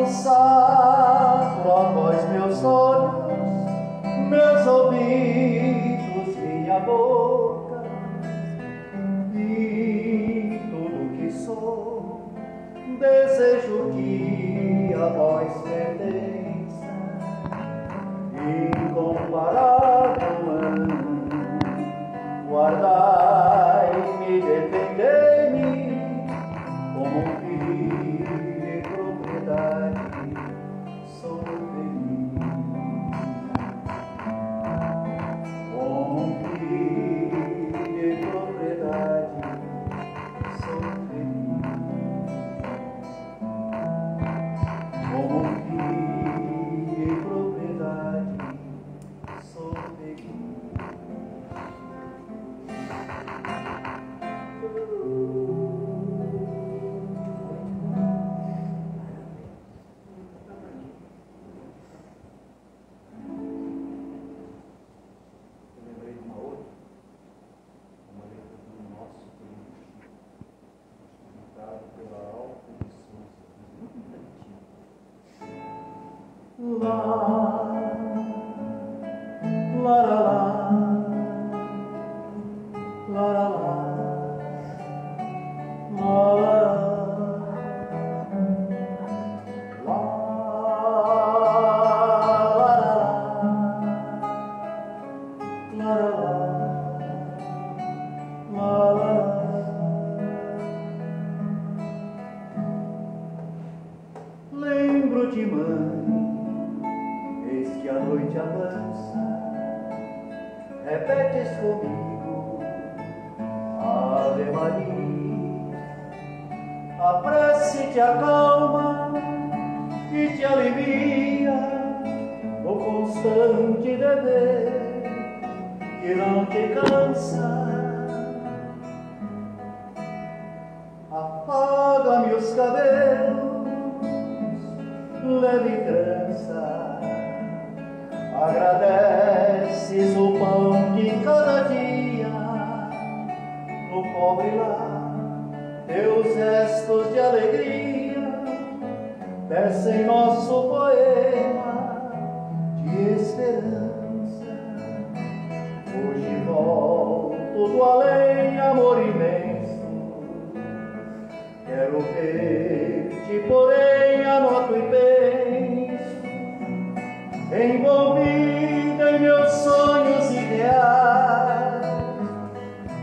consagro a vós meus olhos, meus ouvidos, minha boca e tudo que sou. Desejo que a vós pertença, incomparável amo. Guardai-me, defendei-me, como um filho em propriedade, sou feliz. Como um filho em propriedade, sou feliz. Como um filho em propriedade, sou feliz. Lembro de mãe, eis que a noite avança, repetes comigo Ave Maria. A prece te acalma e te alivia o constante dever que não te cansa. Apaga-me os cabelos, leve trança, agradeces o pão de cada dia, no pobre lar, teus restos de alegria, tecem nosso poema de esperança. Hoje volto do além, amor imenso, quero ver-te, porém anoto e penso, envolvida em meus sonhos ideais,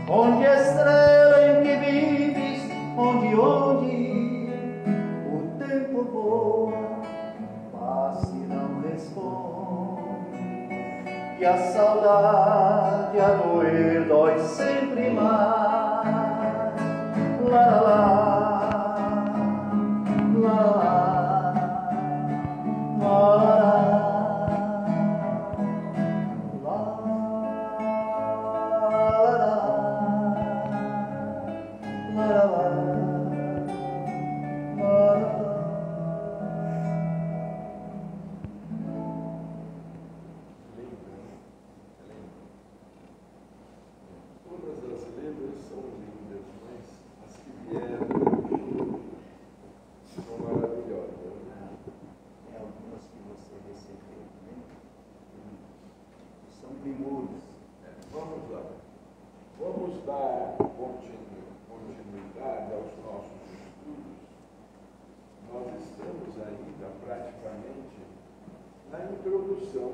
onde a estrela em que vives, onde o tempo voa, passa e não responde, e a saudade a doer dói sempre mais. Lá, lá, lá. Todas as letras são lindas, mas as que vieram são maravilhosas. É algumas que você recebeu, né? São primores. Vamos lá. Vamos dar continuidade aos nossos estudos. Nós estamos ainda praticamente na introdução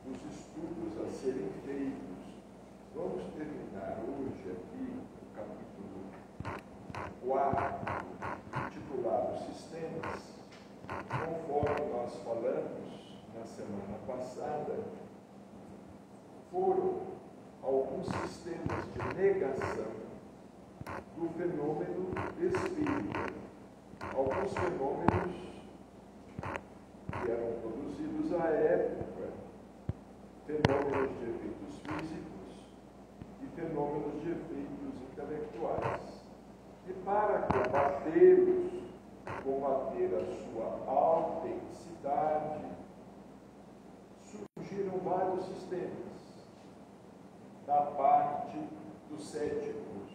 dos estudos a serem feitos. Vamos terminar hoje aqui o capítulo 4, intitulado Sistemas. Conforme nós falamos na semana passada, foram alguns sistemas de negação do fenômeno espírita. Alguns fenômenos que eram produzidos à época, fenômenos de efeitos físicos e fenômenos de efeitos intelectuais. E para combater a sua autenticidade, surgiram vários sistemas da parte dos céticos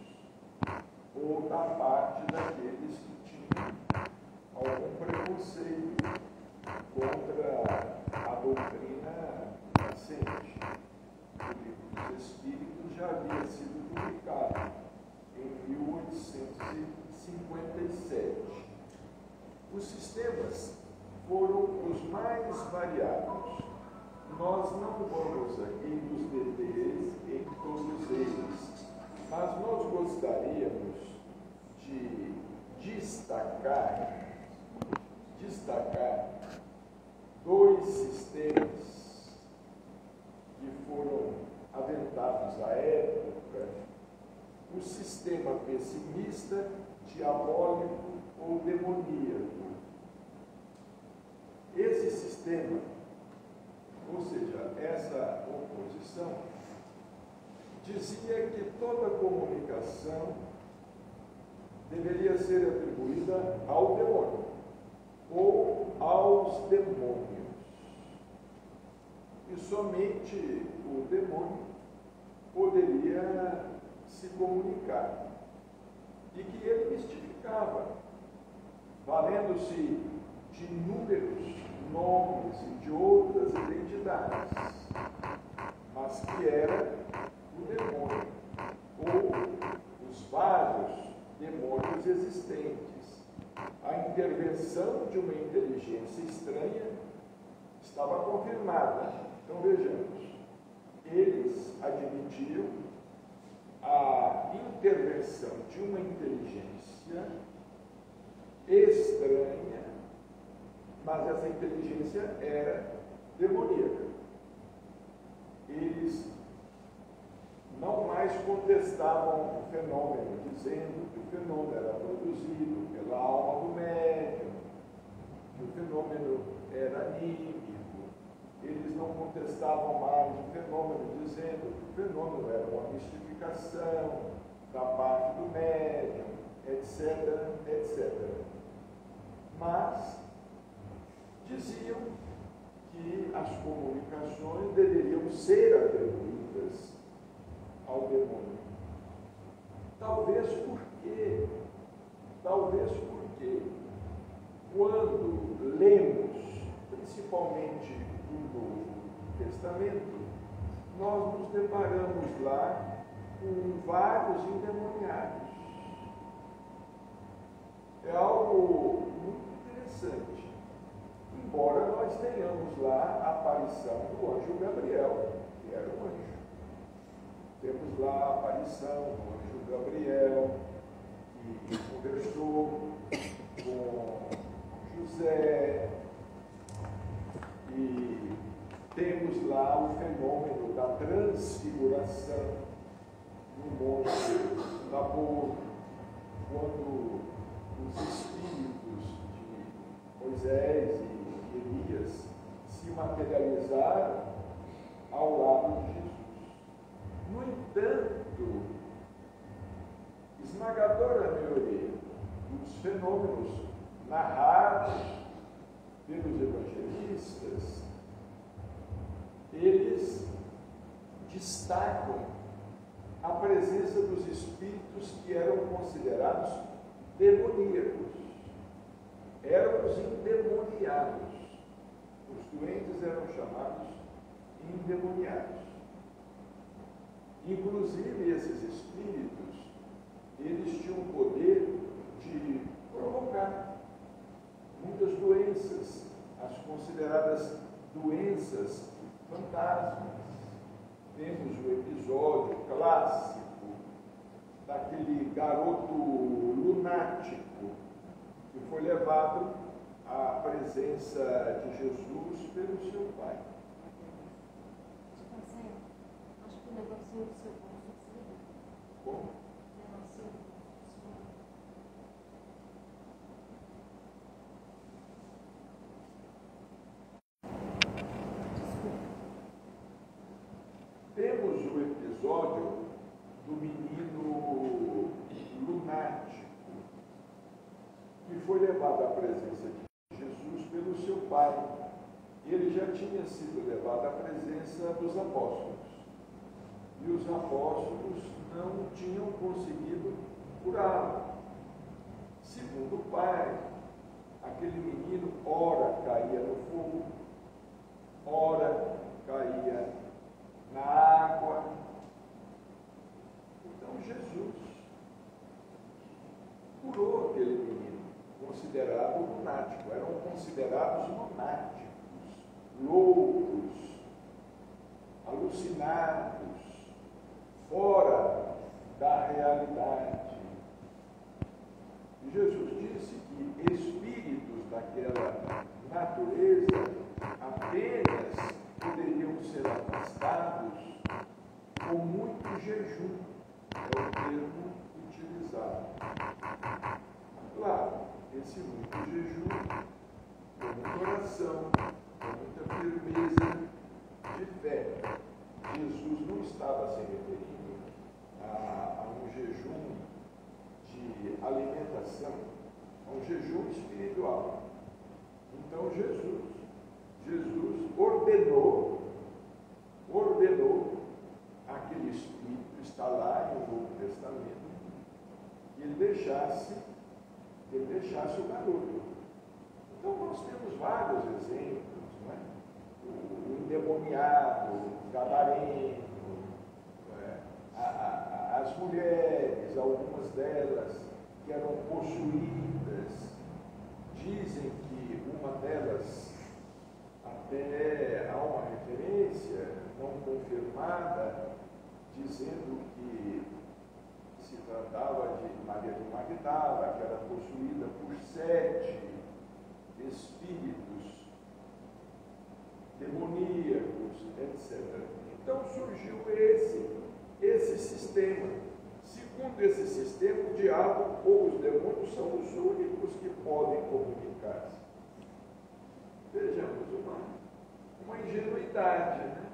ou da parte daqueles que tinham algum preconceito contra a doutrina nascente. O Livro dos Espíritos já havia sido publicado em 1857. Os sistemas foram os mais variados. Nós não vamos aqui nos deter em todos eles, mas nós gostaríamos de destacar dois sistemas que foram aventados à época: o sistema pessimista, diabólico ou demoníaco. Esse sistema, ou seja, essa oposição, dizia que toda comunicação deveria ser atribuída ao demônio ou aos demônios. E somente o demônio poderia se comunicar. E que ele mistificava, valendo-se de inúmeros nomes e de outras identidades, mas que era o demônio, ou os vários demônios existentes. A intervenção de uma inteligência estranha estava confirmada. Então vejamos, eles admitiam a intervenção de uma inteligência estranha, mas essa inteligência era demoníaca. Eles não mais contestavam o fenômeno, dizendo que o fenômeno era produzido pela alma do médium, que o fenômeno era anímico. Eles não contestavam mais o fenômeno, dizendo que o fenômeno era uma mistificação da parte do médium, etc, etc. Mas diziam que as comunicações deveriam ser atribuídas ao demônio. Talvez porque quando lemos, principalmente o Novo Testamento, nós nos deparamos lá com vários endemoniados. É algo muito interessante. Embora nós tenhamos lá a aparição do anjo Gabriel, que era um anjo. Temos lá a aparição do anjo Gabriel, que conversou com José, e temos lá o fenômeno da transfiguração no Monte Tabor, quando os espíritos de Moisés e Elias se materializaram ao lado de Jesus. No entanto, esmagadora maioria dos fenômenos narrados pelos evangelistas, eles destacam a presença dos espíritos que eram considerados demoníacos. Eram os endemoniados. Os doentes eram chamados endemoniados. Inclusive, esses espíritos, eles tinham o poder de provocar muitas doenças, as consideradas doenças fantasmas. Temos o episódio clássico daquele garoto lunático que foi levado à presença de Jesus pelo seu pai. Acho que o negocinho do seu bolso desliga. Como? O negocinho do seu Temos o episódio do menino lunático, que foi levado à presença de Jesus pelo seu pai. Ele já tinha sido levado à presença dos apóstolos. E os apóstolos não tinham conseguido curá-lo. Segundo o pai, aquele menino ora caía no fogo, ora caía na água. Então Jesus curou aquele menino, considerado lunático. Eram considerados lunáticos, loucos, alucinados, fora da realidade. E Jesus disse que espíritos daquela natureza apenas poderiam ser afastados com muito jejum, é o termo utilizado. Claro, esse muito jejum, com muita oração, com muita firmeza de fé. Jesus não estava se referindo a um jejum de alimentação, a um jejum espiritual. Então Jesus ordenou aquele espírito está lá no Novo Testamento, que ele deixasse o garoto. Então nós temos vários exemplos, não é? O endemoniado, o gadareno, as mulheres, algumas delas que eram possuídas, dizem que uma delas, até há uma referência não confirmada, dizendo que se tratava de Maria de Magdala, que era possuída por 7 espíritos demoníacos, etc. Então surgiu esse sistema. Segundo esse sistema, o diabo ou os demônios são os únicos que podem comunicar-se. Vejamos, uma ingenuidade, né?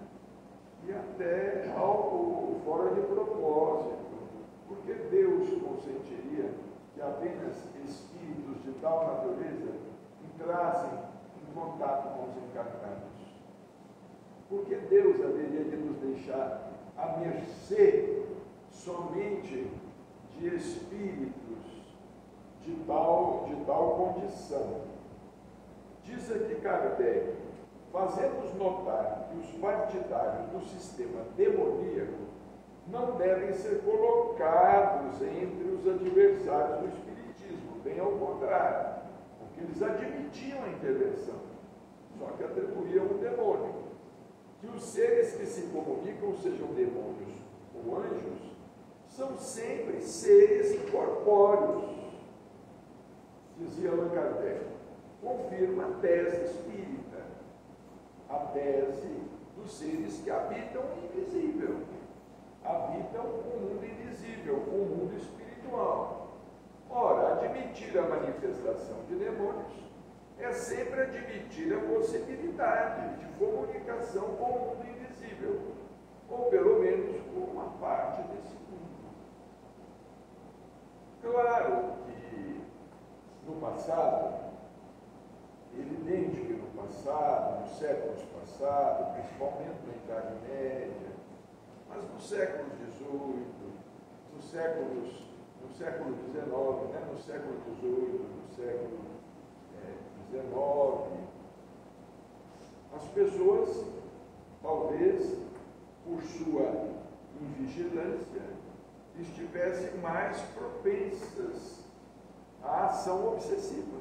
E até algo fora de propósito. Porque Deus consentiria que apenas espíritos de tal natureza entrassem em contato com os encarnados? Porque Deus haveria de nos deixar à mercê somente de espíritos de tal condição? Diz aqui Kardec, fazemos notar que os partidários do sistema demoníaco não devem ser colocados entre os adversários do espiritismo, bem ao contrário, porque eles admitiam a intervenção, só que atribuíam o demônio. Que os seres que se comunicam, sejam demônios ou anjos, são sempre seres incorpóreos. Dizia Allan Kardec, confirma a tese espírita, a tese dos seres que habitam o invisível, habitam o mundo invisível, o mundo espiritual. Ora, admitir a manifestação de demônios é sempre admitir a possibilidade de comunicação com o mundo invisível, ou pelo menos com uma parte desse mundo. Claro que no passado, evidente que no passado, nos séculos passados, principalmente na Idade Média, mas no século XVIII, no século XIX, no século XVIII, no século XIX, as pessoas, talvez, por sua invigilância, estivessem mais propensas à ação obsessiva,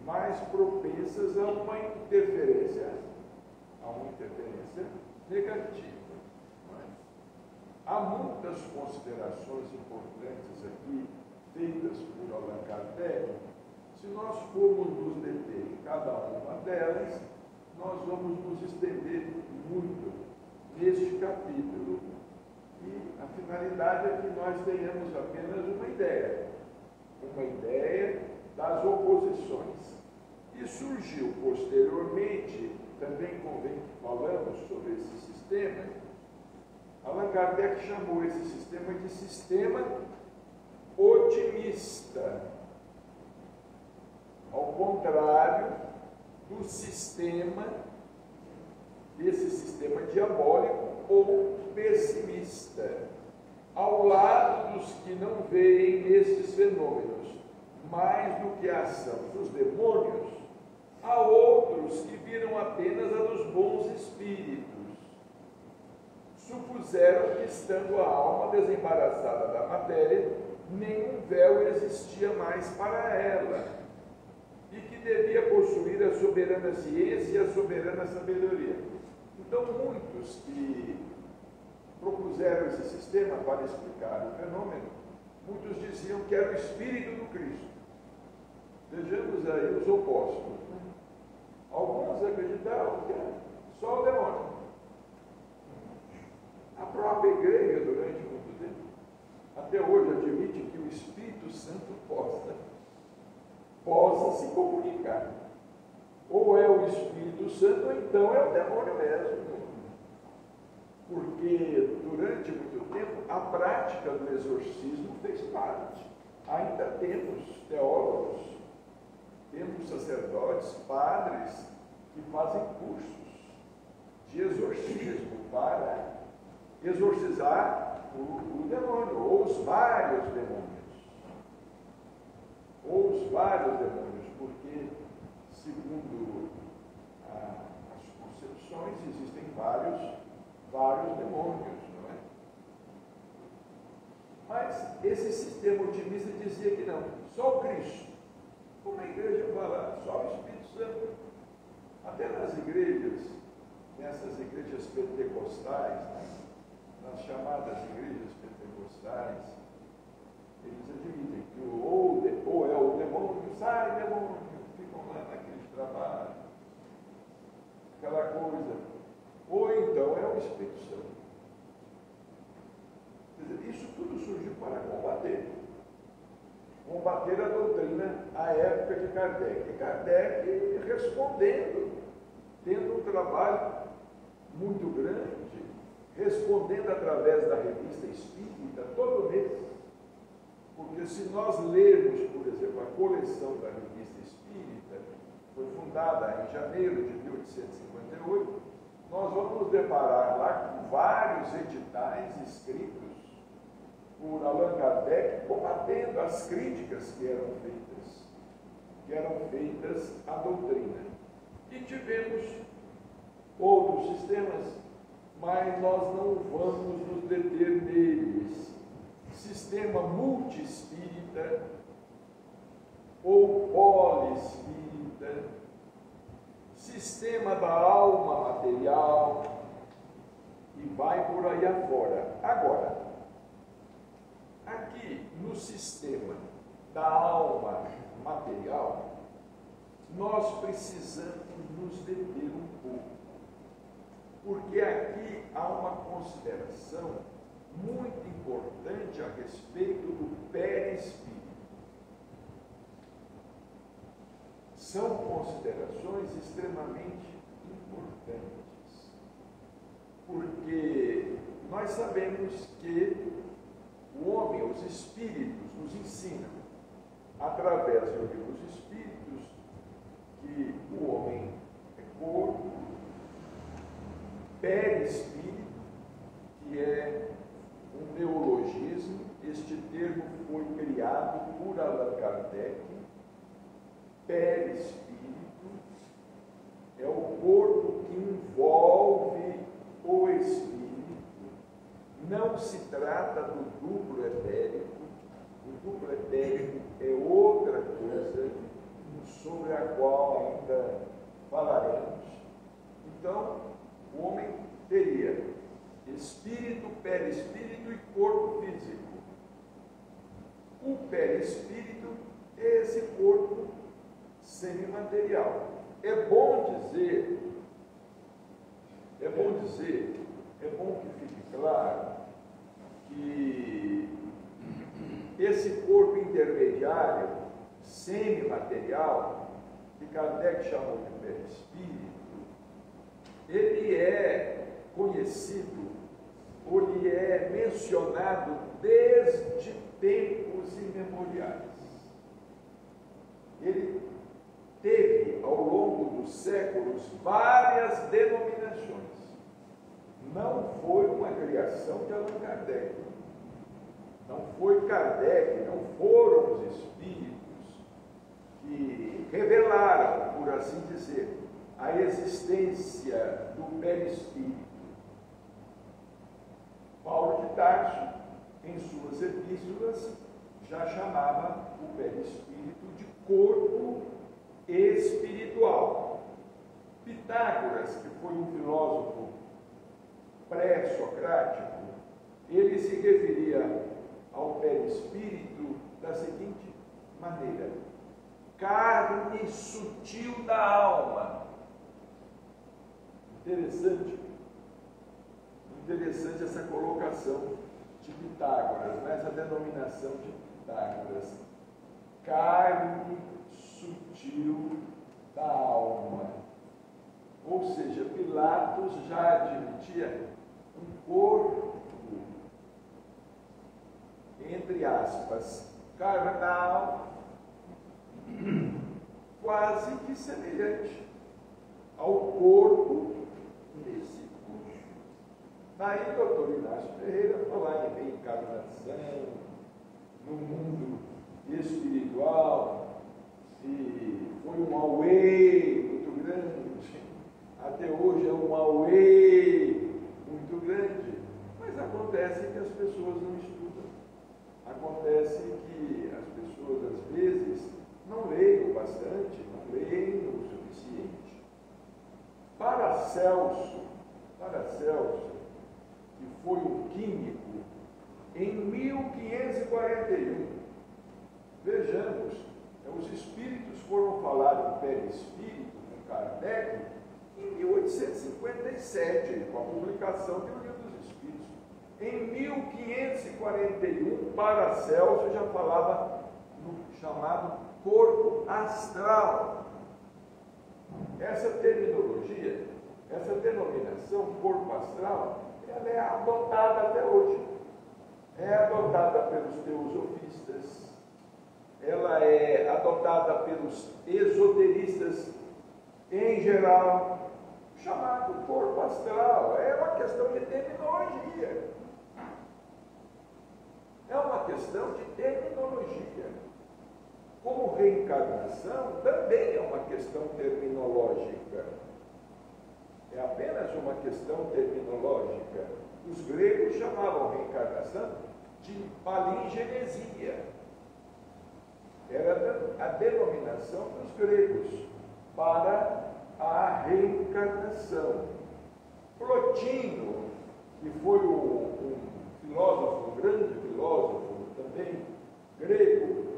mais propensas a uma interferência negativa. Há muitas considerações importantes aqui, feitas por Allan Kardec. Se nós formos nos deter em cada uma delas, nós vamos nos estender muito neste capítulo. E a finalidade é que nós tenhamos apenas uma ideia das oposições. E surgiu posteriormente, também convém que falamos sobre esse sistema, Allan Kardec chamou esse sistema de sistema otimista, ao contrário desse sistema diabólico ou pessimista, ao lado dos que não veem nesses fenômenos mais do que a ação dos demônios, há outros que viram apenas a dos bons espíritos. Supuseram que, estando a alma desembaraçada da matéria, nenhum véu existia mais para ela, e que devia possuir a soberana ciência e a soberana sabedoria. Então, muitos que propuseram esse sistema para explicar o fenômeno, muitos diziam que era o Espírito do Cristo. Vejamos aí os opostos. Alguns acreditavam que era só o demônio. A própria igreja, durante muito tempo, até hoje admite que o Espírito Santo possa se comunicar. Ou é o Espírito Santo, ou então é o demônio mesmo. Porque durante muito tempo a prática do exorcismo fez parte. Ainda temos teólogos, temos sacerdotes, padres que fazem cursos de exorcismo para exorcizar o demônio, ou os vários demônios. Ou os vários demônios, porque, segundo as concepções, existem vários demônios, não é? Mas esse sistema otimista dizia que não, só o Cristo. Como a igreja fala, só o Espírito Santo. Até nas igrejas, nessas igrejas pentecostais, né? Nas chamadas igrejas pentecostais, eles admitem que ou é o demônio, sai demônio, ficam lá naquele trabalho, aquela coisa, ou então é o Espírito Santo. Quer dizer, isso tudo surgiu para combater a doutrina à época de Kardec. E Kardec respondendo, tendo um trabalho muito grande, respondendo através da Revista Espírita todo mês. Porque se nós lermos, por exemplo, a coleção da Revista Espírita, foi fundada em janeiro de 1858, nós vamos nos deparar lá com vários editais escritos por Allan Kardec, combatendo as críticas que eram feitas à doutrina. E tivemos outros sistemas, mas nós não vamos nos deter neles. Sistema multi-espírita ou poliespírita, sistema da alma material, e vai por aí afora. Agora, aqui no sistema da alma material, nós precisamos nos deter um pouco, porque aqui há uma consideração muito importante a respeito do perispírito. São considerações extremamente importantes, porque nós sabemos que o homem, os espíritos, nos ensinam, através do livro dos Espíritos, que o homem é corpo, perispírito, que é um neologismo. Este termo foi criado por Allan Kardec. Perispírito é o corpo que envolve o espírito. Não se trata do duplo etérico. O duplo etérico é outra coisa sobre a qual ainda falaremos. Então, o homem teria espírito, perispírito e corpo físico. O perispírito é esse corpo semimaterial. É bom que fique claro que esse corpo intermediário, semimaterial, que Kardec chamou de perispírito, ele é conhecido, ou ele é mencionado desde tempos imemoriais. Ele teve, ao longo dos séculos, várias denominações. Não foi uma criação de Allan Kardec. Não foi Kardec, não foram os espíritos que revelaram, por assim dizer, a existência do perispírito. Paulo de Tarso, em suas epístolas, já chamava o perispírito de corpo espiritual. Pitágoras, que foi um filósofo pré-socrático, ele se referia ao perispírito da seguinte maneira: carne sutil da alma. Interessante essa colocação de Pitágoras, essa denominação de Pitágoras. Carne sutil da alma. Ou seja, Pilatos já admitia um corpo, entre aspas, carnal, quase que semelhante ao corpo físico. Daí, doutor Inácio Ferreira falar em reencarnação, no mundo espiritual, e foi um auê muito grande, até hoje é um auê muito grande, mas acontece que as pessoas não estudam, acontece que as pessoas às vezes não leem bastante, não leem o suficiente. Paracelso, que foi um químico, em 1541, vejamos, os espíritos foram falar em perispírito com Kardec em 1857, com a publicação do Livro dos Espíritos. Em 1541, Paracelso já falava no chamado corpo astral. Essa terminologia, essa denominação, corpo astral, ela é adotada até hoje. É adotada pelos teosofistas, ela é adotada pelos esoteristas em geral, chamado corpo astral. É uma questão de terminologia. É uma questão de terminologia. Como reencarnação, também é uma questão terminológica. É apenas uma questão terminológica. Os gregos chamavam reencarnação de palingenesia. Era a denominação dos gregos para a reencarnação. Plotino, que foi um filósofo, um grande filósofo também grego,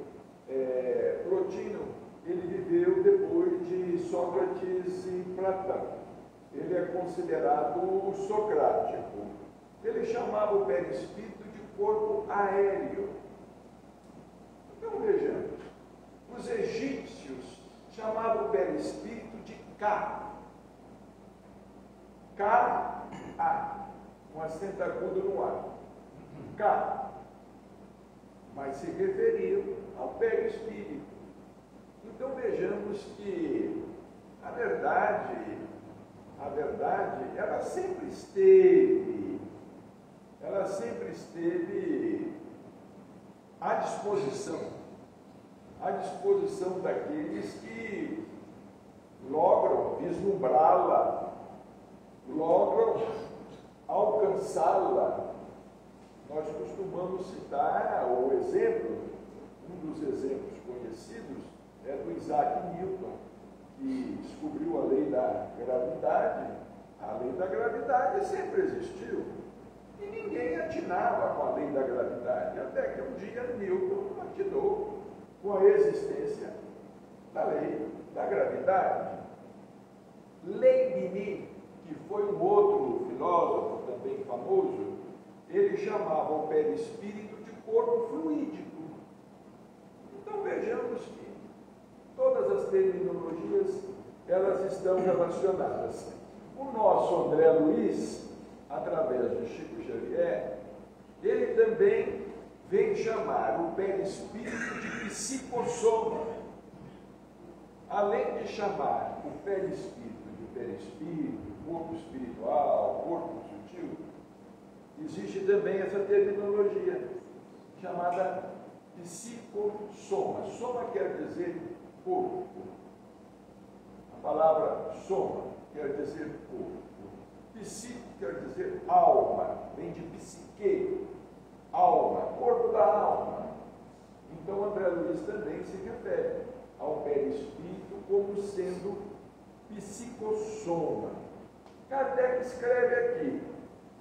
Plotino, ele viveu depois de Sócrates e Platão. Ele é considerado socrático. Ele chamava o perispírito de corpo aéreo. Então vejamos, os egípcios chamavam o perispírito de Ka. Ka-A, com acento agudo no ar. Ka. Mas se referiam ao perispírito. Então vejamos que a verdade, ela sempre esteve à disposição daqueles que logram vislumbrá-la, logram alcançá-la. Nós costumamos citar o exemplo, um dos exemplos conhecidos é do Isaac Newton, que descobriu a lei da gravidade. A lei da gravidade sempre existiu e ninguém atinava com a lei da gravidade, até que um dia Newton atinou com a existência da lei da gravidade. Leibniz, que foi um outro filósofo também famoso, ele chamava o perispírito de corpo fluídico. Então vejamos que todas as terminologias, elas estão relacionadas. O nosso André Luiz, através de Chico Xavier, ele também vem chamar o perispírito de psicossoma. Além de chamar o perispírito de perispírito, corpo espiritual, corpo sutil, existe também essa terminologia chamada psicossoma. Soma quer dizer corpo. A palavra soma quer dizer corpo. Psico quer dizer alma, vem de psique, alma, corpo da alma. Então André Luiz também se refere ao perispírito como sendo psicossoma. Kardec escreve aqui: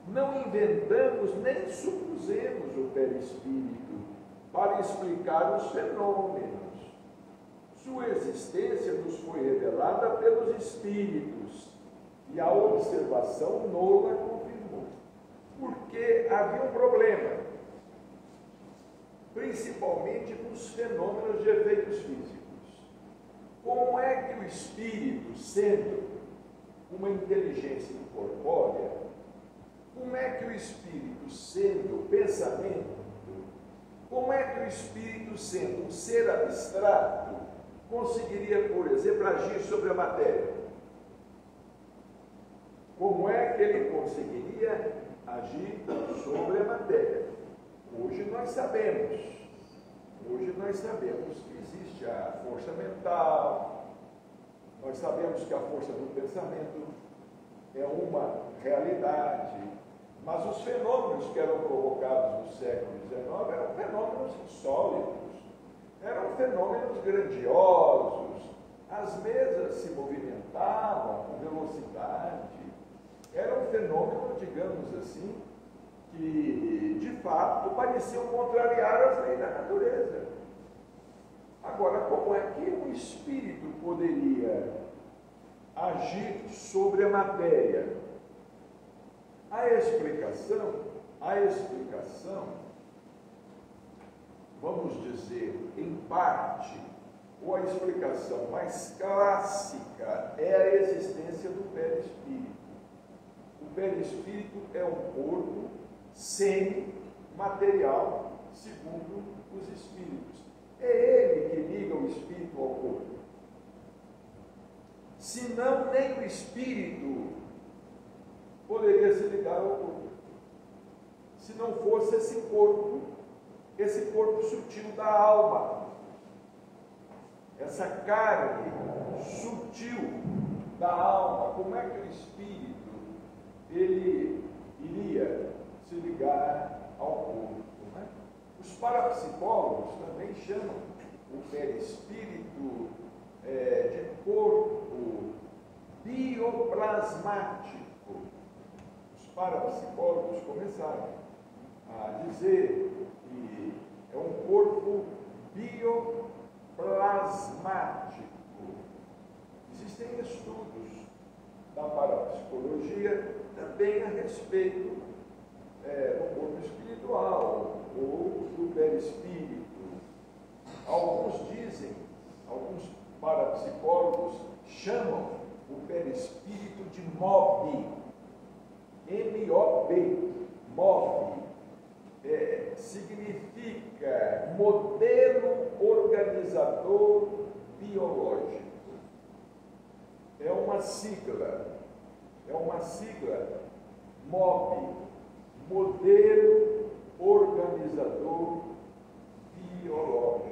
não inventamos nem supusemos o perispírito para explicar os fenômenos. Sua existência nos foi revelada pelos espíritos e a observação nola confirmou. Porque havia um problema, principalmente nos fenômenos de efeitos físicos. Como é que o espírito, sendo uma inteligência incorpórea, como é que o espírito, sendo pensamento, como é que o espírito, sendo um ser abstrato, conseguiria, por exemplo, agir sobre a matéria? Como é que ele conseguiria agir sobre a matéria? Hoje nós sabemos que existe a força mental, nós sabemos que a força do pensamento é uma realidade, mas os fenômenos que eram provocados no século XIX eram fenômenos insólitos, eram fenômenos grandiosos, as mesas se movimentavam com velocidade, era um fenômeno, digamos assim, que de fato pareciam contrariar as leis da natureza. Agora, como é que o espírito poderia agir sobre a matéria? A explicação, vamos dizer, em parte, ou a explicação mais clássica é a existência do perispírito. O perispírito é um corpo semi-material, segundo os espíritos. É ele que liga o espírito ao corpo. Senão, nem o espírito poderia se ligar ao corpo. Se não fosse esse corpo sutil da alma, essa carne sutil da alma, como é que o espírito ele iria se ligar ao corpo? Né? Os parapsicólogos também chamam o perispírito de corpo bioplasmático. Os parapsicólogos começaram a dizer que é um corpo bioplasmático. Existem estudos da parapsicologia também a respeito do corpo espiritual ou do perispírito. Alguns parapsicólogos chamam o perispírito de MOB, M-O-B, MOB. Significa modelo organizador biológico. É uma sigla MOB, modelo organizador biológico.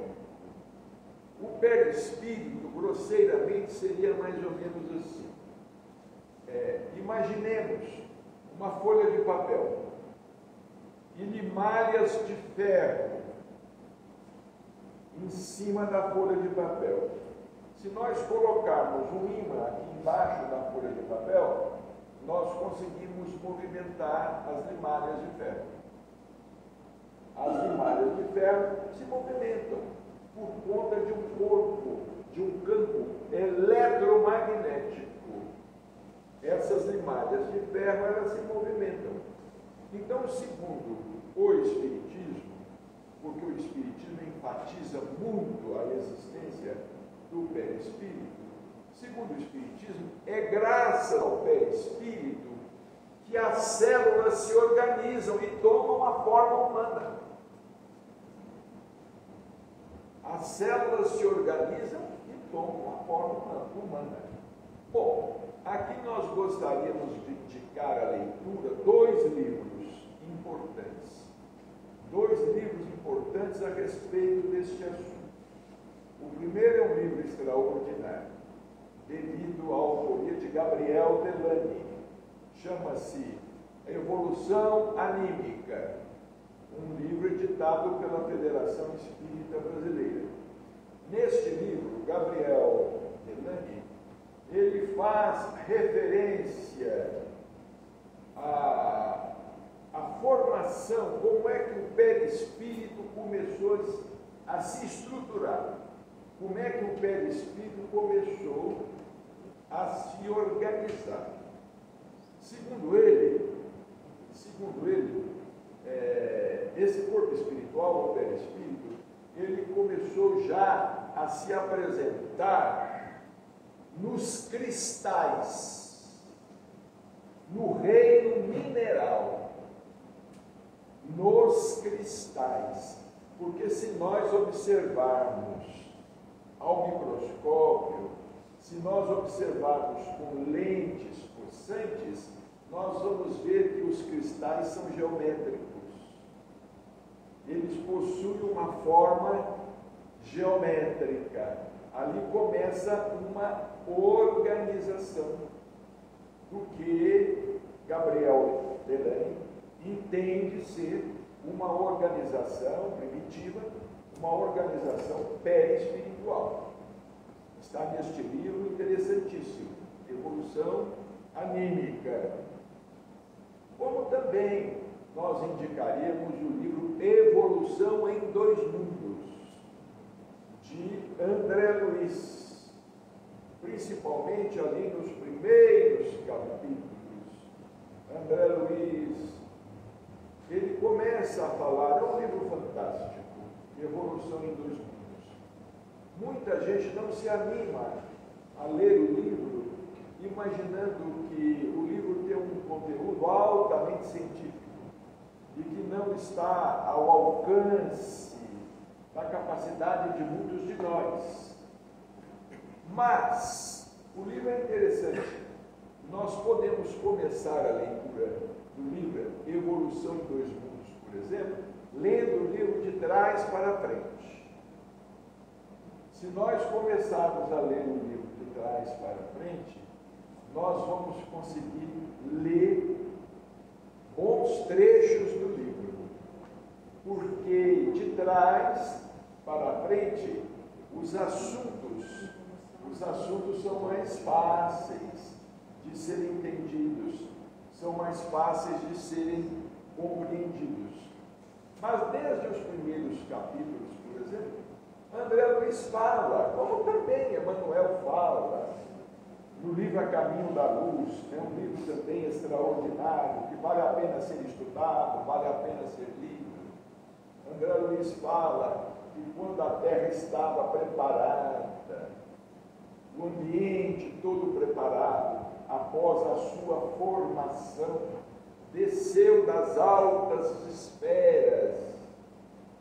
O perispírito, grosseiramente, seria mais ou menos assim. Imaginemos uma folha de papel e limalhas de ferro em cima da folha de papel. Se nós colocarmos um ímã aqui embaixo da folha de papel, nós conseguimos movimentar as limalhas de ferro. As limalhas de ferro se movimentam por conta de um corpo, de um campo eletromagnético. Essas limalhas de ferro, elas se movimentam. Então, segundo o Espiritismo, porque o Espiritismo enfatiza muito a existência do perispírito, segundo o Espiritismo, é graças ao perispírito que as células se organizam e tomam a forma humana. As células se organizam e tomam a forma humana. Bom, aqui nós gostaríamos de indicar à leitura dois livros importantes a respeito deste assunto. O primeiro é um livro extraordinário, devido à autoria de Gabriel Delany. Chama-se Evolução Anímica, um livro editado pela Federação Espírita Brasileira. Neste livro, Gabriel Delany, ele faz referência à formação, como é que o perispírito começou a se estruturar, como é que o perispírito começou a se organizar. Segundo ele, esse corpo espiritual, o perispírito, ele começou já a se apresentar nos cristais, no reino mineral, nos cristais. Porque se nós observarmos ao microscópio, se nós observarmos com lentes pulsantes, nós vamos ver que os cristais são geométricos. Eles possuem uma forma geométrica. Ali começa uma organização do que Gabriel Delany entende ser uma organização primitiva, uma organização perispiritual. Está neste livro interessantíssimo, Evolução Anímica. Como também nós indicaríamos o livro Evolução em Dois Mundos, de André Luiz, principalmente ali nos primeiros capítulos. André Luiz, ele começa a falar, é um livro fantástico, Evolução em Dois Mundos. Muita gente não se anima a ler o livro, imaginando que o livro tem um conteúdo altamente científico e que não está ao alcance da capacidade de muitos de nós. Mas o livro é interessante. Nós podemos começar a leitura do livro Evolução em Dois Mundos, por exemplo, lendo o livro de trás para frente. Se nós começarmos a ler o livro de trás para frente, nós vamos conseguir ler bons trechos do livro, porque de trás para frente os assuntos são mais fáceis de serem entendidos, são mais fáceis de serem compreendidos. Mas desde os primeiros capítulos, por exemplo, André Luiz fala, como também Emmanuel fala, no livro A Caminho da Luz, é um livro também extraordinário, que vale a pena ser estudado, vale a pena ser lido. André Luiz fala que quando a Terra estava preparada, o ambiente todo preparado, após a sua formação, desceu das altas esferas,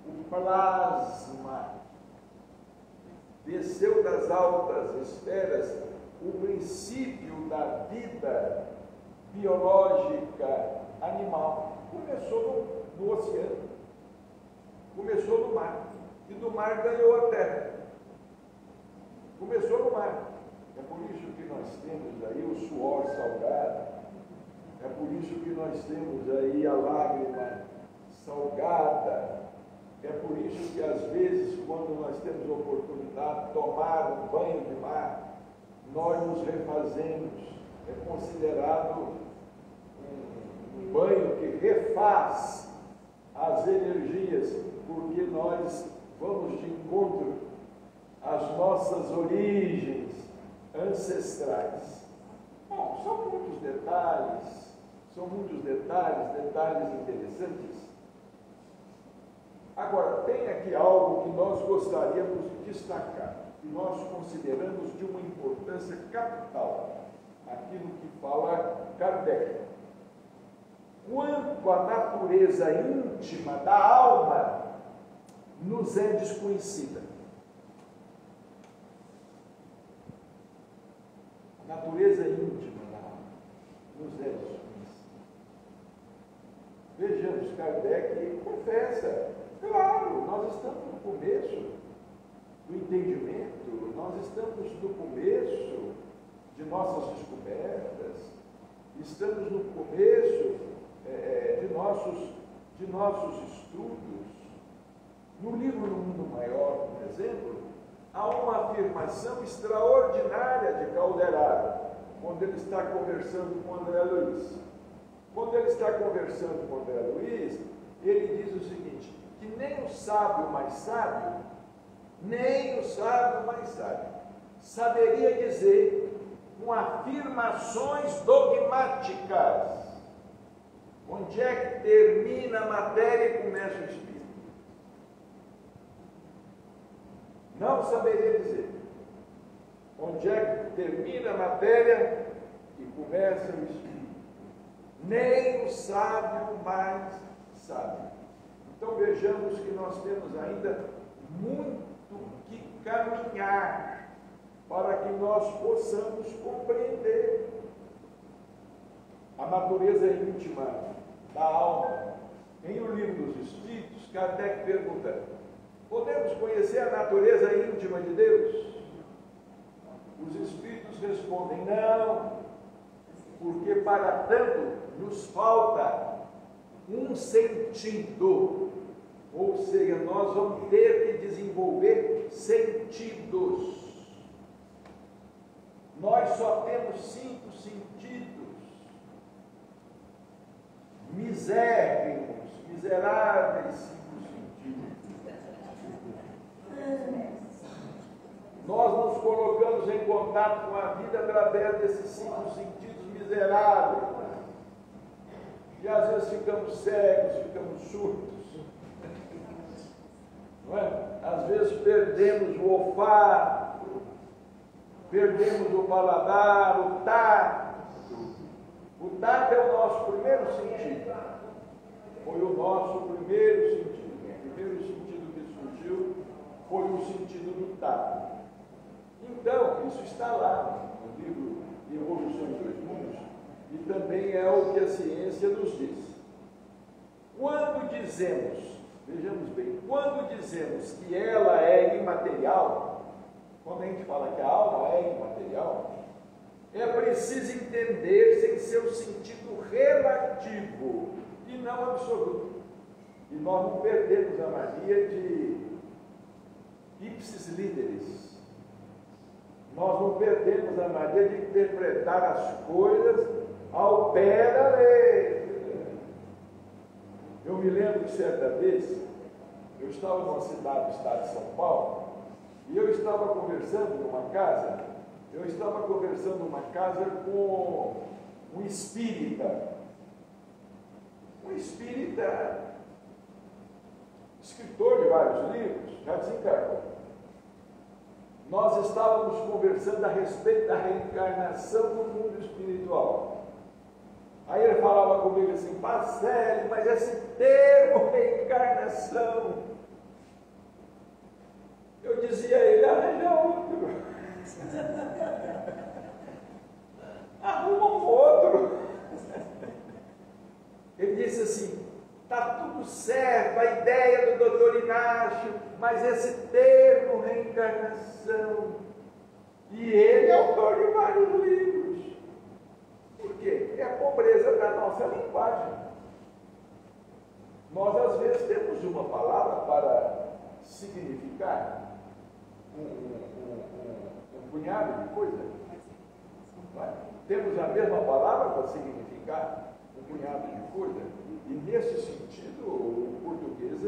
o plasma, desceu das altas esferas o princípio da vida biológica animal. Começou no oceano, começou no mar, e do mar ganhou a terra. Começou no mar. É por isso que nós temos aí o suor salgado, é por isso que nós temos aí a lágrima salgada, é por isso que às vezes, quando nós temos a oportunidade de tomar um banho de mar, nós nos refazemos. É considerado um banho que refaz as energias, porque nós vamos de encontro às nossas origens ancestrais. Bom, são muitos detalhes, detalhes interessantes. Agora, tem aqui algo que nós gostaríamos de destacar, que nós consideramos de uma importância capital, aquilo que fala Kardec. Quanto à natureza íntima da alma nos é desconhecida. A natureza íntima da alma nos é desconhecida. Vejamos, Kardec confessa, claro, nós estamos no começo. do entendimento, nós estamos no começo de nossas descobertas, estamos no começo de nossos estudos. No livro No Mundo Maior, por exemplo, há uma afirmação extraordinária de Calderaro, quando ele está conversando com André Luiz. Quando ele está conversando com André Luiz, ele diz o seguinte, que nem o sábio mais sábio, saberia dizer com afirmações dogmáticas onde é que termina a matéria e começa o espírito. Não saberia dizer onde é que termina a matéria e começa o espírito. Nem o sábio mais sábio. Então vejamos que nós temos ainda muito que caminhar para que nós possamos compreender a natureza íntima da alma. Em O Livro dos Espíritos, Kardec pergunta: podemos conhecer a natureza íntima de Deus? Os Espíritos respondem: não, porque para tanto nos falta um sentido, ou seja, nós vamos ter que desenvolver sentidos. Nós só temos 5 sentidos, miseráveis 5 sentidos. Nós nos colocamos em contato com a vida através desses 5 sentidos miseráveis. E às vezes ficamos cegos, ficamos surdos. Não é? Às vezes perdemos o olfato, perdemos o paladar, o tato. O tato é o nosso primeiro sentido. Foi o nosso primeiro sentido. O primeiro sentido que surgiu foi o sentido do tato. Então, isso está lá no livro Evolução dos Dois Mundos, e também é o que a ciência nos diz. Quando dizemos, vejamos bem, quando dizemos que ela é imaterial, quando a gente fala que a alma é imaterial, é preciso entender-se em seu sentido relativo e não absoluto. E nós não perdemos a mania de ipsis literis. Nós não perdemos a mania de interpretar as coisas ao pé da letra. Eu me lembro que certa vez, eu estava numa cidade do estado de São Paulo, e eu estava conversando numa casa com um espírita. Um espírita, escritor de vários livros, já desencarnou. Nós estávamos conversando a respeito da reencarnação no mundo espiritual. Aí ele falava comigo assim: Marcelo, mas esse termo reencarnação. Eu dizia a ele: arranja outro. Arruma um outro. Ele disse assim: está tudo certo, a ideia do doutor Inácio, mas esse termo reencarnação. E ele é autor de vários livros. Por quê? É a pobreza da nossa linguagem. Nós, às vezes, temos uma palavra para significar um punhado de coisas. Temos a mesma palavra para significar um punhado de coisas. E, nesse sentido, o português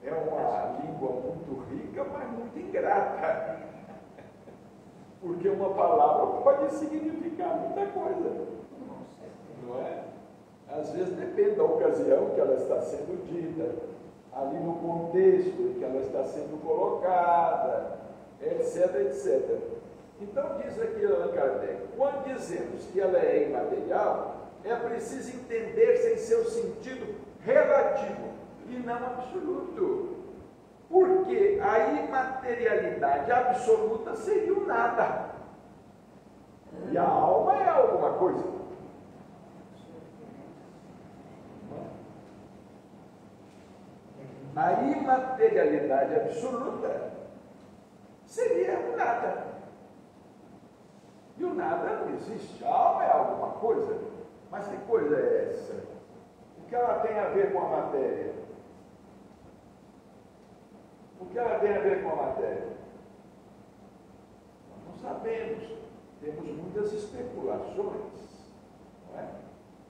é uma língua muito rica, mas muito ingrata. Porque uma palavra pode significar muita coisa. Não é? Às vezes depende da ocasião que ela está sendo dita, ali no contexto em que ela está sendo colocada, etc, etc. Então diz aqui Allan Kardec: quando dizemos que ela é imaterial, é preciso entender-se em seu sentido relativo e não absoluto. Porque a imaterialidade absoluta seria o nada. E a alma é alguma coisa. A imaterialidade absoluta seria o nada. E o nada não existe. A alma é alguma coisa. Mas que coisa é essa? O que ela tem a ver com a matéria? O que ela tem a ver com a matéria? Nós não sabemos. Temos muitas especulações. Não é?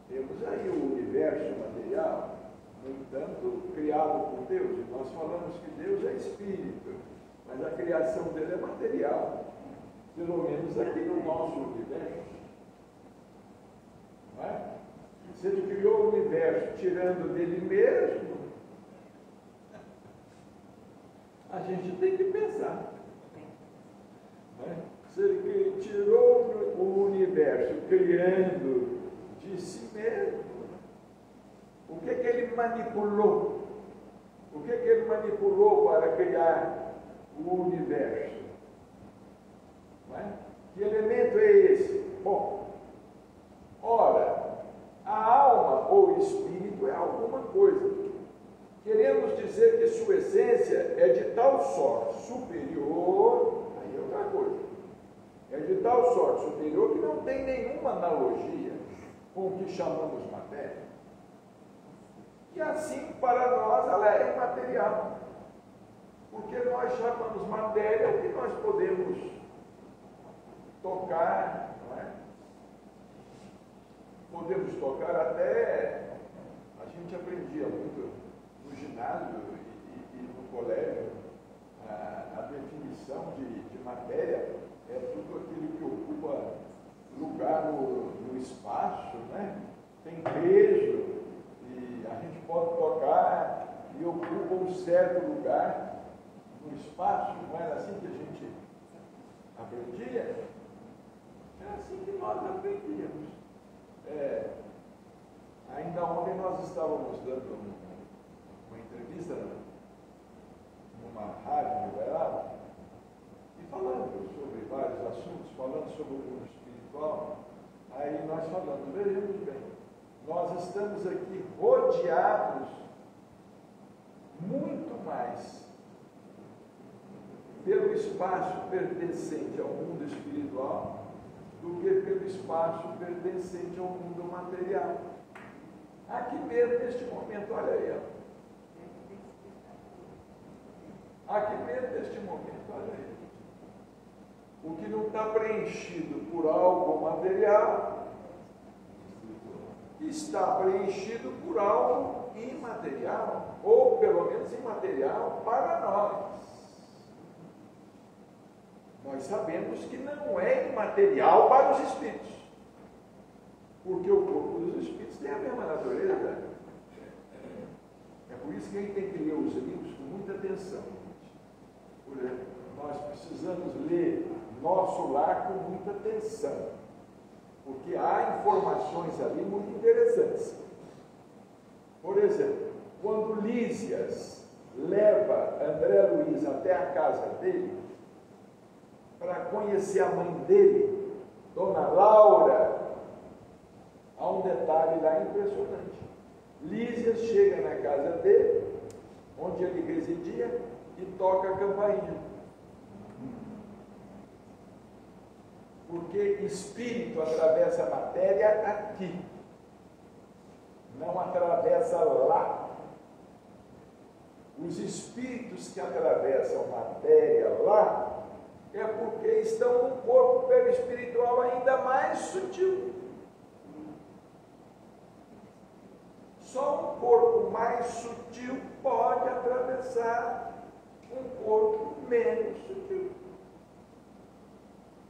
Temos aí o universo material, no entanto, criado por Deus. E nós falamos que Deus é espírito, mas a criação dele é material. Pelo menos aqui no nosso universo. Não é? Se ele criou o universo tirando dele mesmo, a gente tem que pensar. Não é? Se ele tirou o universo criando de si mesmo, o que ele manipulou? O que ele manipulou para criar o universo? Não é? Que elemento é esse? Bom, ora, a alma ou espírito é alguma coisa. Queremos dizer que sua essência é de tal sorte superior, aí é outra coisa. É de tal sorte superior que não tem nenhuma analogia com o que chamamos matéria. E assim, para nós, ela é imaterial. Porque nós chamamos matéria o que nós podemos tocar, não é? Podemos tocar até, a gente aprendia muito no ginásio e no colégio, a definição de matéria é tudo aquilo que ocupa lugar no espaço, né? Tem peso, e a gente pode tocar e ocupa um certo lugar no espaço. Não era assim que a gente aprendia? Era assim que nós aprendíamos. Ainda ontem nós estávamos dando uma entrevista numa rádio de Uberaba, e falando sobre vários assuntos, falando sobre o mundo espiritual. Aí nós falamos, vejamos bem, nós estamos aqui rodeados muito mais pelo espaço pertencente ao mundo espiritual do que pelo espaço pertencente ao mundo material. Aqui mesmo, neste momento, olha aí, ó. Aqui mesmo, neste momento, olha aí. O que não está preenchido por algo material está preenchido por algo imaterial, ou pelo menos imaterial para nós. Nós sabemos que não é imaterial para os espíritos, porque o corpo dos espíritos tem a mesma natureza. É por isso que a gente tem que ler os livros com muita atenção. Por exemplo, nós precisamos ler Nosso Lar com muita atenção, porque há informações ali muito interessantes. Por exemplo, quando Lísias leva André Luiz até a casa dele, para conhecer a mãe dele, Dona Laura, há um detalhe lá impressionante. Lísias chega na casa dele, onde ele residia, e toca a campainha. Porque espírito atravessa a matéria aqui, não atravessa lá. Os espíritos que atravessam matéria lá é porque estão num corpo perispiritual ainda mais sutil. Só um corpo mais sutil pode atravessar um corpo menos sutil.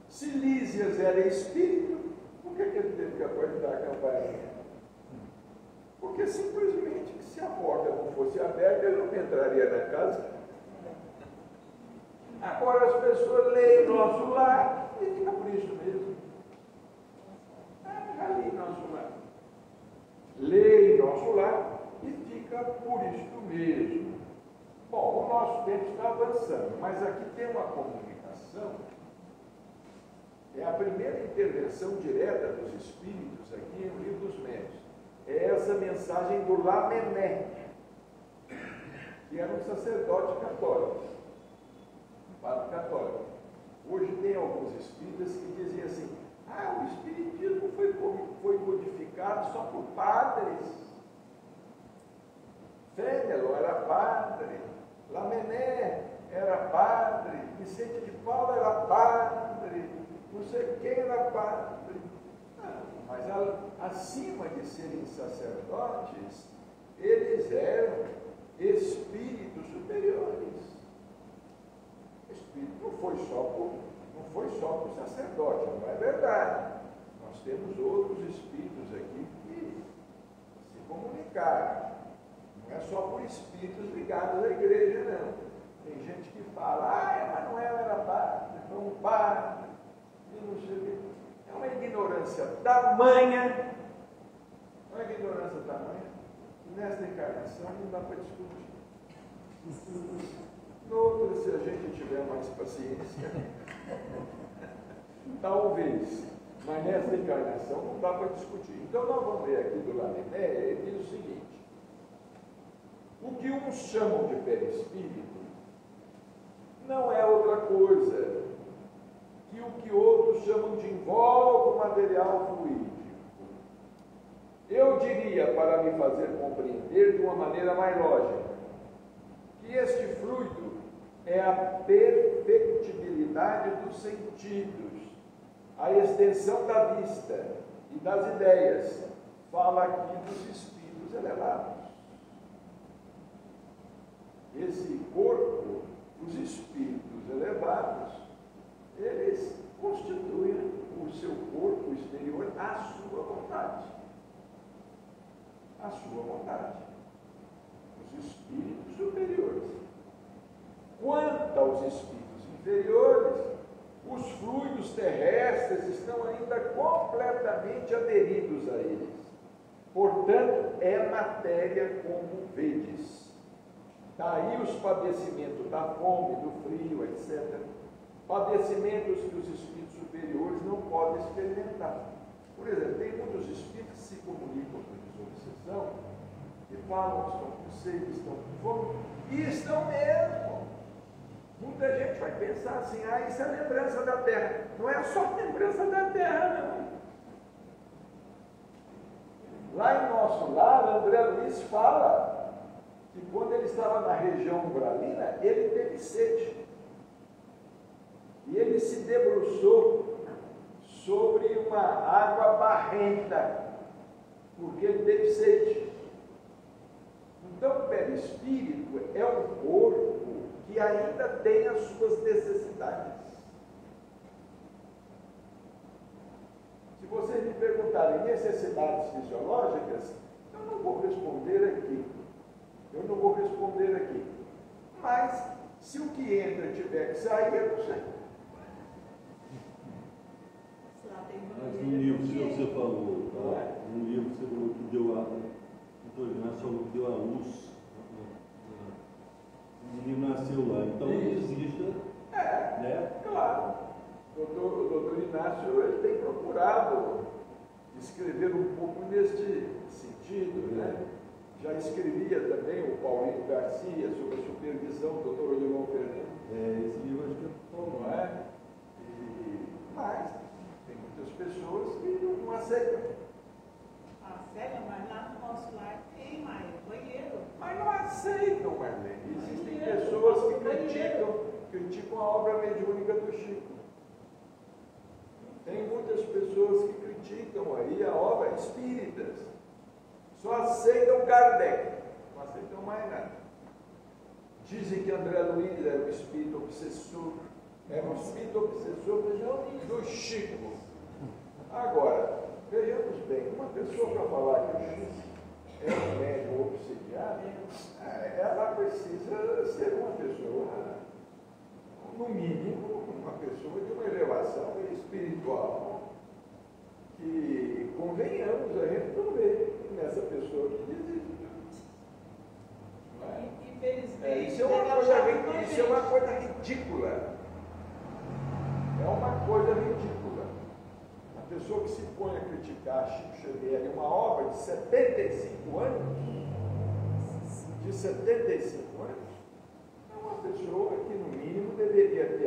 Se Lísias era espírito, por que ele teve que apertar a campainha? Porque simplesmente que se a porta não fosse aberta, ele não entraria na casa. Agora as pessoas leem Nosso Lar e fica por isso mesmo. Já li Nosso Lar. Leem Nosso Lar e fica por isto mesmo. Bom, o nosso tempo está avançando, mas aqui tem uma comunicação. É a primeira intervenção direta dos espíritos aqui no Livro dos Médiuns. É essa mensagem do Lamennais, que era um sacerdote católico. Padre católico. Hoje tem alguns espíritas que dizem assim: o espiritismo foi codificado só por padres. Fênelon era padre, Lamennais era padre, Vicente de Paula era padre, não sei quem era padre. Mas acima de serem sacerdotes, eles eram espíritos superiores. Espírito não foi só por sacerdote, não é verdade. Nós temos outros espíritos aqui que se comunicaram. Não é só por espíritos ligados à igreja, não. Tem gente que fala: Emanuel era padre, foi um padre, e não sei o quê. É uma ignorância tamanha, que nesta encarnação não dá para discutir. Noutra, se a gente tiver mais paciência, talvez, mas nesta encarnação não dá para discutir. Então nós vamos ver aqui do Lamennais, ele diz o seguinte: o que uns chamam de perispírito não é outra coisa que o que outros chamam de invólucro material fluídico. Eu diria, para me fazer compreender de uma maneira mais lógica, que este fluido é a perfectibilidade dos sentidos, a extensão da vista e das ideias. Fala aqui dos espíritos elevados. Esse corpo, os espíritos elevados, eles constituem o seu corpo exterior à sua vontade. À sua vontade. Os espíritos superiores. Quanto aos espíritos inferiores, os fluidos terrestres estão ainda completamente aderidos a eles. Portanto, é matéria como vedes. Daí os padecimentos da fome, do frio, etc. Padecimentos que os espíritos superiores não podem experimentar. Por exemplo, tem muitos espíritos que se comunicam com desobsessão e falam que estão com sede, estão com fome, e estão mesmo. Muita gente vai pensar assim: isso é lembrança da terra. Não é só lembrança da terra, não. Lá em nosso lar, André Luiz fala que quando ele estava na região umbralina, ele teve sede. E ele se debruçou sobre uma água barrenta, porque ele teve sede. Então, o perispírito é um corpo que ainda tem as suas necessidades. Se vocês me perguntarem necessidades fisiológicas, eu não vou responder aqui. Mas, se o que entra tiver que sair, eu não sei. Mas no livro que você falou, tá? No livro que você falou que deu a... O doutor Inácio falou que deu a luz. O menino nasceu lá, então existe. Né? Claro. O doutor Inácio, ele tem procurado escrever um pouco neste sentido, né? Já escrevia também o Paulinho Garcia sobre a supervisão do doutor Olivão Fernandes. Esse livro acho que é bom, não é? Mas tem muitas pessoas que não aceitam. Sério, mas lá no nosso lar tem mais banheiro. Mas não aceitam, Marlene. Existem pessoas que criticam a obra mediúnica do Chico. Tem muitas pessoas que criticam aí a obra espíritas. Só aceitam Kardec, não aceitam mais nada. Dizem que André Luiz era um espírito obsessor. Era um espírito obsessor do Chico. Agora, vejamos bem, uma pessoa para falar que o Chico é um médium obsidiado, ela precisa ser uma pessoa, no mínimo, uma pessoa de uma elevação espiritual, que, convenhamos, a gente não vê nessa pessoa que diz isso. Infelizmente, Isso é uma coisa ridícula. É uma coisa ridícula. A pessoa que se põe a criticar Chico Xavier em uma obra de 75 anos, é uma pessoa que, no mínimo, deveria ter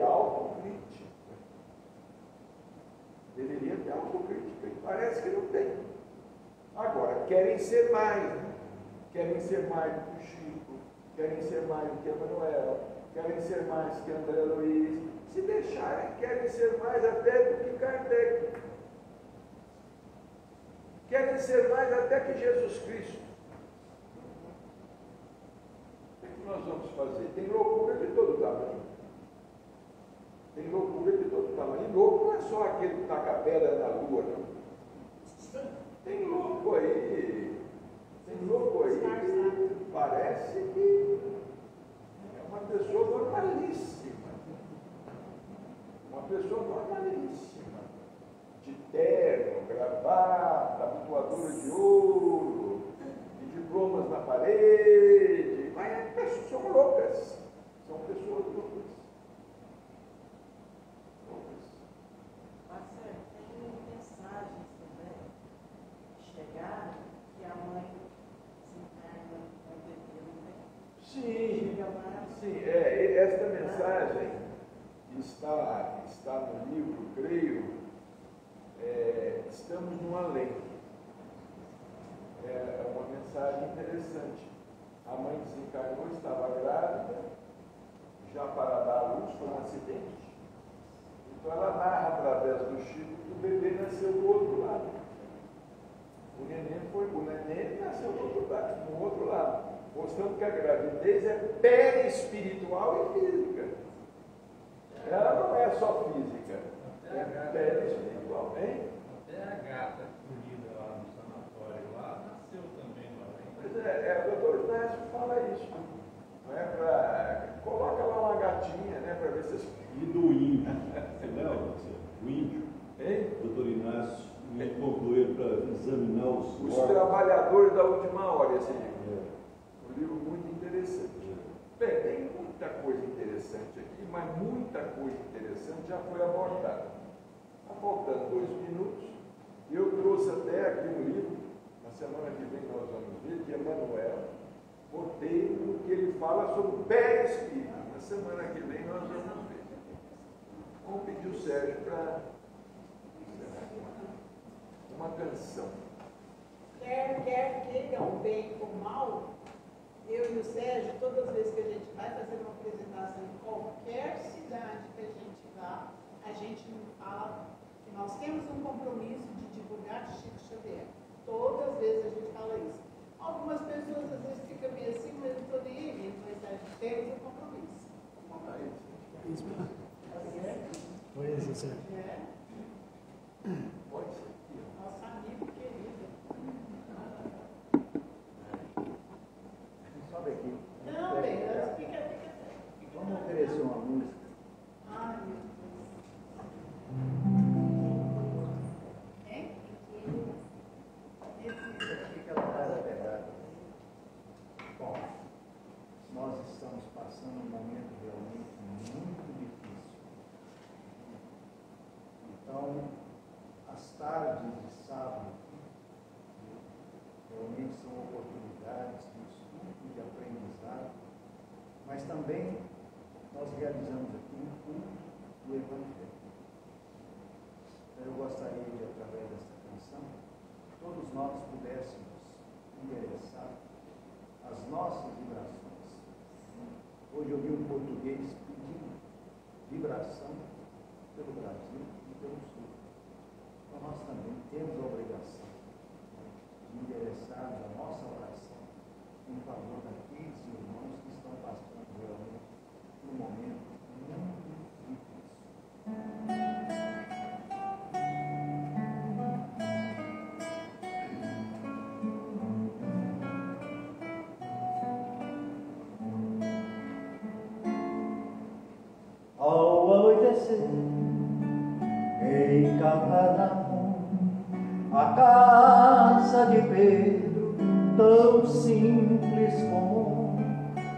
ser mais, né? Querem ser mais do que o Chico, querem ser mais do que a Manuel, querem ser mais que André Luiz, se deixarem, querem ser mais até do que Kardec, querem ser mais até que Jesus Cristo. O que nós vamos fazer? Tem loucura de todo tamanho. Tem loucura de todo tamanho. E louco não é só aquele que taca pedra na lua, não. Tem louco aí que parece que é uma pessoa normalíssima. Uma pessoa normalíssima. De terno, gravata, abotoadura de ouro, e diplomas na parede. Mas são loucas. São pessoas loucas. Marcelo, tem mensagens também chegaram que a mãe se encarna com o bebê, né? Sim, Chega lá. sim. Esta mensagem está no livro, creio, Estamos no Além. É uma mensagem interessante. A mãe desencarnou, estava grávida, já para dar à luz, foi um acidente. Então ela narra através do Chico que o bebê nasceu do outro lado. O neném nasceu do outro lado, mostrando que a gravidez é perispiritual e física. Ela não é só física, é perispiritual, hein? Até a gata unida lá no sanatório lá nasceu também no Além. Pois o doutor Inácio fala isso. Não é para. Coloca lá uma gatinha, né? Para ver se. E do índio, você lembra? O índio, Hein? doutor Inácio, me colocou ele para examinar os Os órgãos. Trabalhadores da Última Hora, esse livro. É. Um livro muito interessante. Bem, tem muita coisa interessante aqui, mas muita coisa interessante já foi abordada. Está faltando 2 minutos. Eu trouxe até aqui um livro, na semana que vem nós vamos ver, de Emmanuel, botei no que ele fala sobre o perispírito. Na semana que vem nós vamos ver. Vamos pedir o Sérgio para uma canção. Quer queira o bem ou o mal, eu e o Sérgio, todas as vezes que a gente vai fazer uma apresentação em qualquer cidade que a gente vá, a gente fala que nós temos um compromisso de divulgar Chico Xavier. Todas as vezes a gente fala isso. Algumas pessoas às vezes ficam meio assim, mas não estou nem aí, mas a gente temos um compromisso. Foi isso, Sérgio. É, Pode ser aqui, ó. nosso amigo querido. Sobe aqui. Não, bem, fica. Vamos oferecer uma música. Ai, meu Deus. Hein? Aqui que ela está pegada. Bom, nós estamos passando um momento realmente muito difícil. Então, as tardes de sábado realmente são oportunidades de estudo e de aprendizado, mas também nós realizamos aqui um culto do Evangelho. Então, eu gostaria de, através desta canção, todos nós pudéssemos endereçar as nossas vibrações. Hoje eu vi um português pedindo vibração pelo Brasil e pelo Sul. Então nós também temos a obrigação de endereçarmos a nossa oração em favor daqueles irmãos que estão passando realmente por um momento muito difícil. Ao anoitecer, em Cafarnaum, a casa de Pedro, tão simples comum,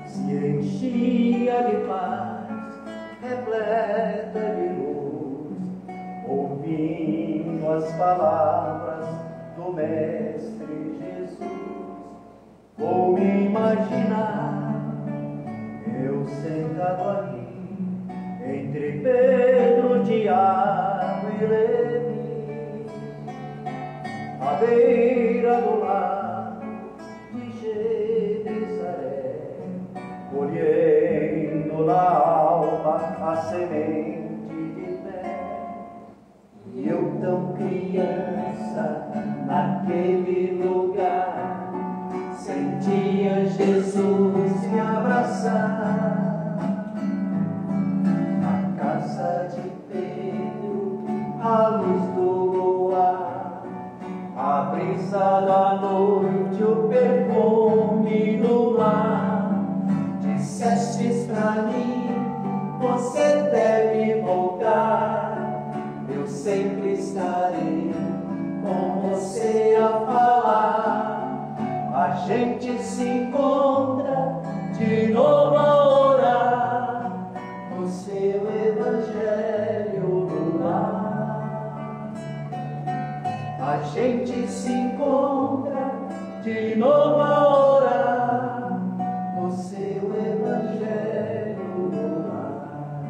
se enchia de paz, repleta de luz, ouvindo as palavras do Mestre Jesus. Vou me imaginar, eu sentado ali, entre Pedro, Tiago e Levi, à beira do lago, colhendo na alma a semente de fé. E eu tão criança naquele lugar, sentia Jesus me abraçar. Na casa de Pedro, a luz do luar, a brisa da noite, o perfume do mar. Dissestes pra mim, você deve voltar, eu sempre estarei com você a falar. A gente se encontra de novo a orar, no seu evangelho no lar. A gente se encontra de novo a orar, no seu evangelho no lar.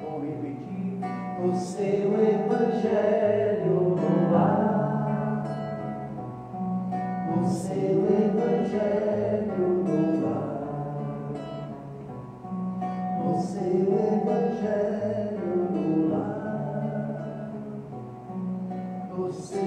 Vou repetir, no seu evangelho no lar, no seu evangelho no lar, no seu evangelho no lar, no seu